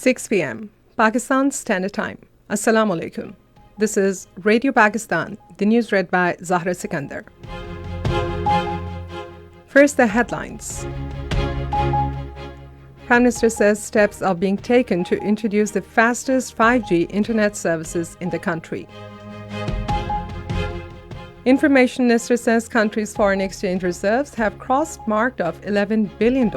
6 p.m. Pakistan Standard Time. Assalamu alaikum. This is Radio Pakistan, the news read by Zahra Sikandar. First, the headlines. Prime Minister says steps are being taken to introduce the fastest 5G internet services in the country. Information Minister says country's foreign exchange reserves have crossed mark of $11 billion.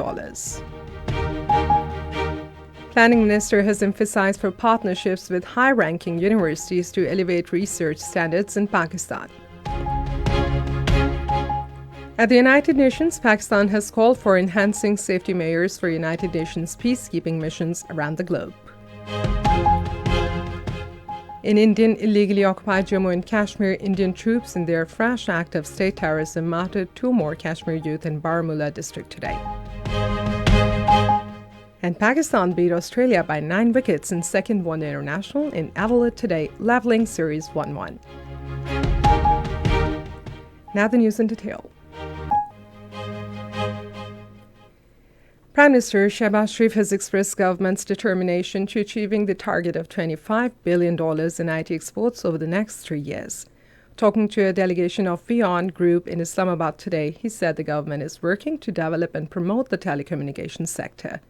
Planning Minister has emphasized for partnerships with high-ranking universities to elevate research standards in Pakistan. At the United Nations, Pakistan has called for enhancing safety measures for United Nations peacekeeping missions around the globe. In Indian illegally occupied Jammu and Kashmir, Indian troops in their fresh act of state terrorism martyred 2 more Kashmir youth in Baramulla district today. And Pakistan beat Australia by 9 wickets in second one-day international in Adelaide today, leveling series 1-1. Now the news in detail. Prime Minister Shehbaz Sharif has expressed government's determination to achieving the target of $25 billion in IT exports over the next 3 years. Talking to a delegation of Beyond Group in Islamabad today, he said the government is working to develop and promote the telecommunications sector.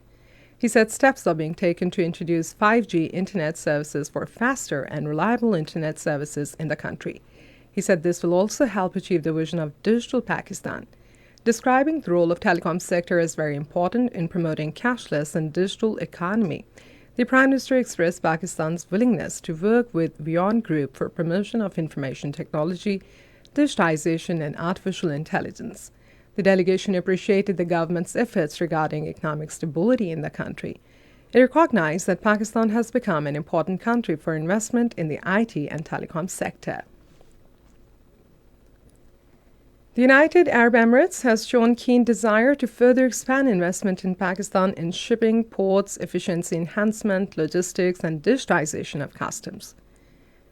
He said steps are being taken to introduce 5G internet services for faster and reliable internet services in the country. He said this will also help achieve the vision of Digital Pakistan. Describing the role of telecom sector as very important in promoting cashless and digital economy, the Prime Minister expressed Pakistan's willingness to work with Beyond Group for promotion of information technology, digitization and artificial intelligence. The delegation appreciated the government's efforts regarding economic stability in the country. It recognized that Pakistan has become an important country for investment in the IT and telecom sector. The United Arab Emirates has shown keen desire to further expand investment in Pakistan in shipping, ports, efficiency enhancement, logistics, and digitization of customs.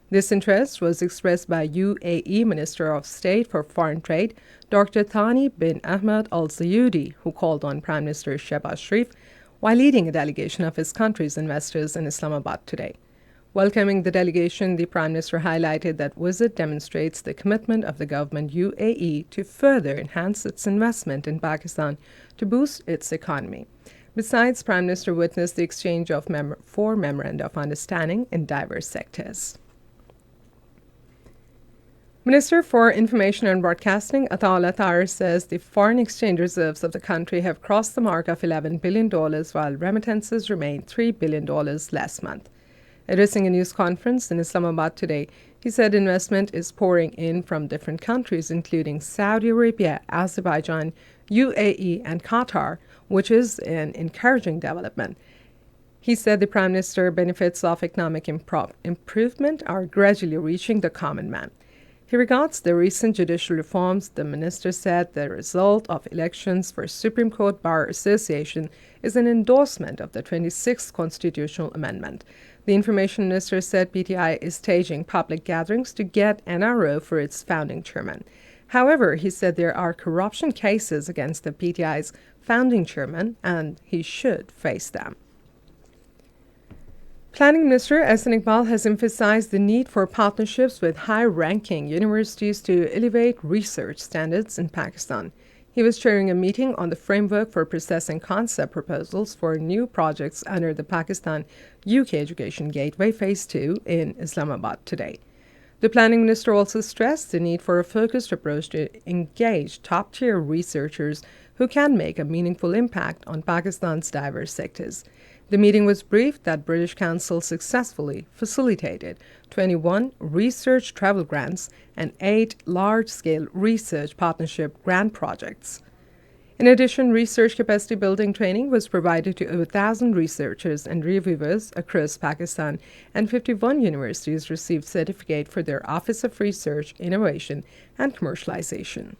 This interest was expressed by UAE Minister of State for Foreign Trade, Dr. Thani bin Ahmed Al Zayudi, who called on Prime Minister Shehbaz Sharif while leading a delegation of his country's investors in Islamabad today. Welcoming the delegation, the Prime Minister highlighted that visit demonstrates the commitment of the government UAE to further enhance its investment in Pakistan to boost its economy. Besides, Prime Minister witnessed the exchange of 4 memoranda of understanding in diverse sectors. Minister for Information and Broadcasting Ataullah Tahir says the foreign exchange reserves of the country have crossed the mark of $11 billion while remittances remain $3 billion last month. Addressing a news conference in Islamabad today, he said investment is pouring in from different countries, including Saudi Arabia, Azerbaijan, UAE, and Qatar, which is an encouraging development. He said the Prime Minister benefits of economic improvement are gradually reaching the common man. He regards the recent judicial reforms. The minister said the result of elections for Supreme Court Bar Association is an endorsement of the 26th Constitutional Amendment. The Information Minister said PTI is staging public gatherings to get NRO for its founding chairman. However, he said there are corruption cases against the PTI's founding chairman and he should face them. Planning Minister Ahsan Iqbal has emphasized the need for partnerships with high-ranking universities to elevate research standards in Pakistan. He was chairing a meeting on the framework for processing concept proposals for new projects under the Pakistan-UK Education Gateway Phase 2 in Islamabad today. The Planning Minister also stressed the need for a focused approach to engage top-tier researchers who can make a meaningful impact on Pakistan's diverse sectors. The meeting was briefed that British Council successfully facilitated 21 research travel grants and 8 large-scale research partnership grant projects. In addition, research capacity building training was provided to over 1,000 researchers and reviewers across Pakistan, and 51 universities received certificate for their Office of Research, Innovation and Commercialization.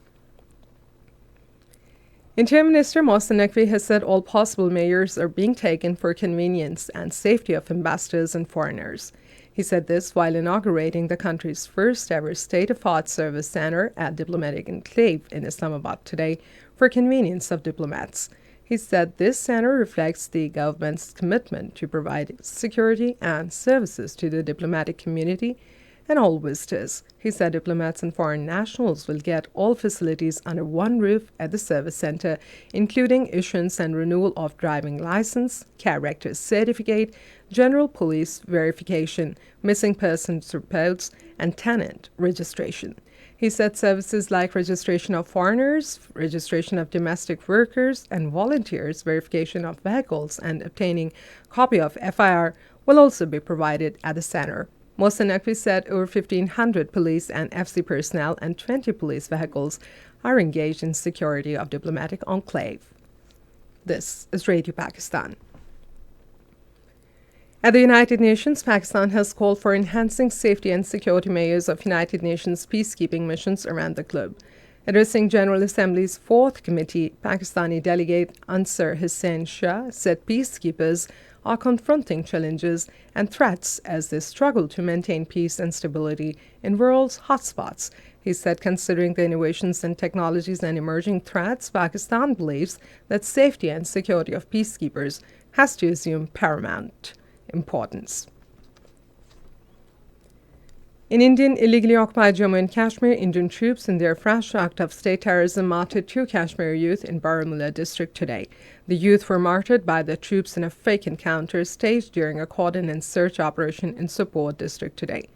Interior Minister Mohsen Naqvi has said all possible measures are being taken for convenience and safety of ambassadors and foreigners. He said this while inaugurating the country's first ever state-of-the-art service center at Diplomatic Enclave in Islamabad today for convenience of diplomats. He said this center reflects the government's commitment to provide security and services to the diplomatic community and all visitors. He said diplomats and foreign nationals will get all facilities under one roof at the service center, including issuance and renewal of driving license, character certificate, general police verification, missing persons reports, and tenant registration. He said services like registration of foreigners, registration of domestic workers and volunteers, verification of vehicles, and obtaining copy of FIR will also be provided at the center. Mohsen Naqvi said over 1,500 police and FC personnel and 20 police vehicles are engaged in security of diplomatic enclave. This is Radio Pakistan. At the United Nations, Pakistan has called for enhancing safety and security measures of United Nations peacekeeping missions around the globe. Addressing General Assembly's Fourth Committee, Pakistani delegate Ansar Hussain Shah said peacekeepers are confronting challenges and threats as they struggle to maintain peace and stability in world's hotspots. He said, considering the innovations in technologies and emerging threats, Pakistan believes that safety and security of peacekeepers has to assume paramount importance. In Indian illegally occupied Jammu and Kashmir, Indian troops in their fresh act of state terrorism martyred 2 Kashmir youth in Baramulla district today. The youth were martyred by the troops in a fake encounter staged during a cordon and search operation in Sopore district today.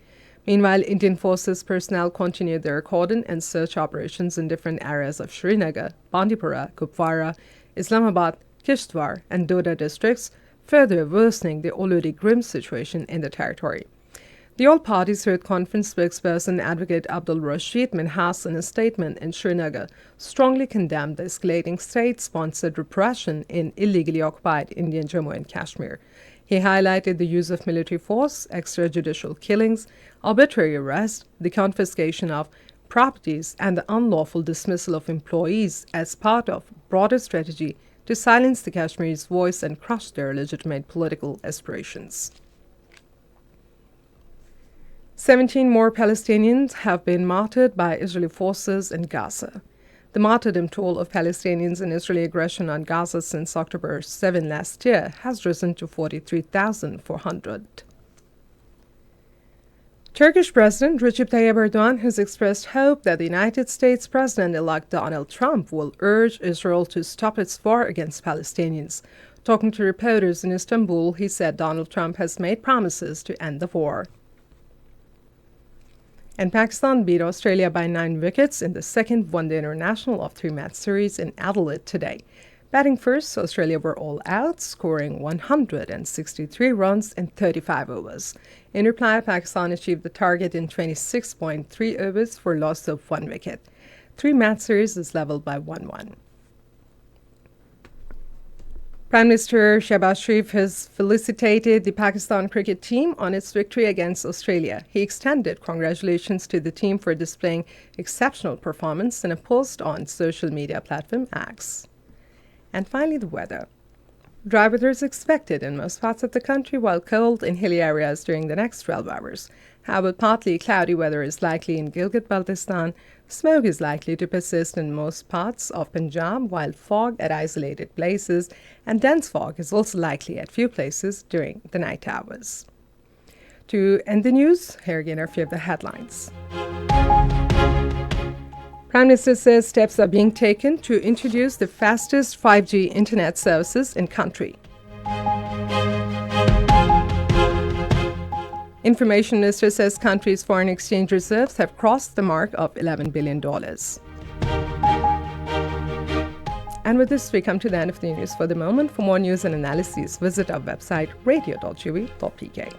Meanwhile, Indian forces personnel continued their cordon and search operations in different areas of Srinagar, Bandipora, Kupwara, Islamabad, Kishtwar, and Doda districts, further worsening the already grim situation in the territory. The All Parties Youth Conference spokesperson Advocate Abdul Rashid Minhas, in a statement in Srinagar, strongly condemned the escalating state-sponsored repression in illegally occupied Indian Jammu and Kashmir. He highlighted the use of military force, extrajudicial killings, arbitrary arrest, the confiscation of properties, and the unlawful dismissal of employees as part of broader strategy to silence the Kashmiris' voice and crush their legitimate political aspirations. 17 more Palestinians have been martyred by Israeli forces in Gaza. The martyrdom toll of Palestinians in Israeli aggression on Gaza since October 7 last year has risen to 43,400. Turkish President Recep Tayyip Erdogan has expressed hope that the United States President-elect Donald Trump will urge Israel to stop its war against Palestinians. Talking to reporters in Istanbul, he said Donald Trump has made promises to end the war. And Pakistan beat Australia by 9 wickets in the second one-day international of 3-match series in Adelaide today. Batting first, Australia were all out, scoring 163 runs in 35 overs. In reply, Pakistan achieved the target in 26.3 overs for loss of 1 wicket. 3-match series is leveled by 1-1. Prime Minister Shehbaz Sharif has felicitated the Pakistan cricket team on its victory against Australia. He extended congratulations to the team for displaying exceptional performance in a post on social media platform X. And finally, the weather. Dry weather is expected in most parts of the country, while cold in hilly areas during the next 12 hours. However, partly cloudy weather is likely in Gilgit-Baltistan. Smoke is likely to persist in most parts of Punjab, while fog at isolated places and dense fog is also likely at few places during the night hours. To end the news, here again are a few of the headlines. Prime Minister says steps are being taken to introduce the fastest 5G internet services in country. Information Minister says country's foreign exchange reserves have crossed the mark of $11 billion. And with this, we come to the end of the news for the moment. For more news and analyses, visit our website radio.gv.pk.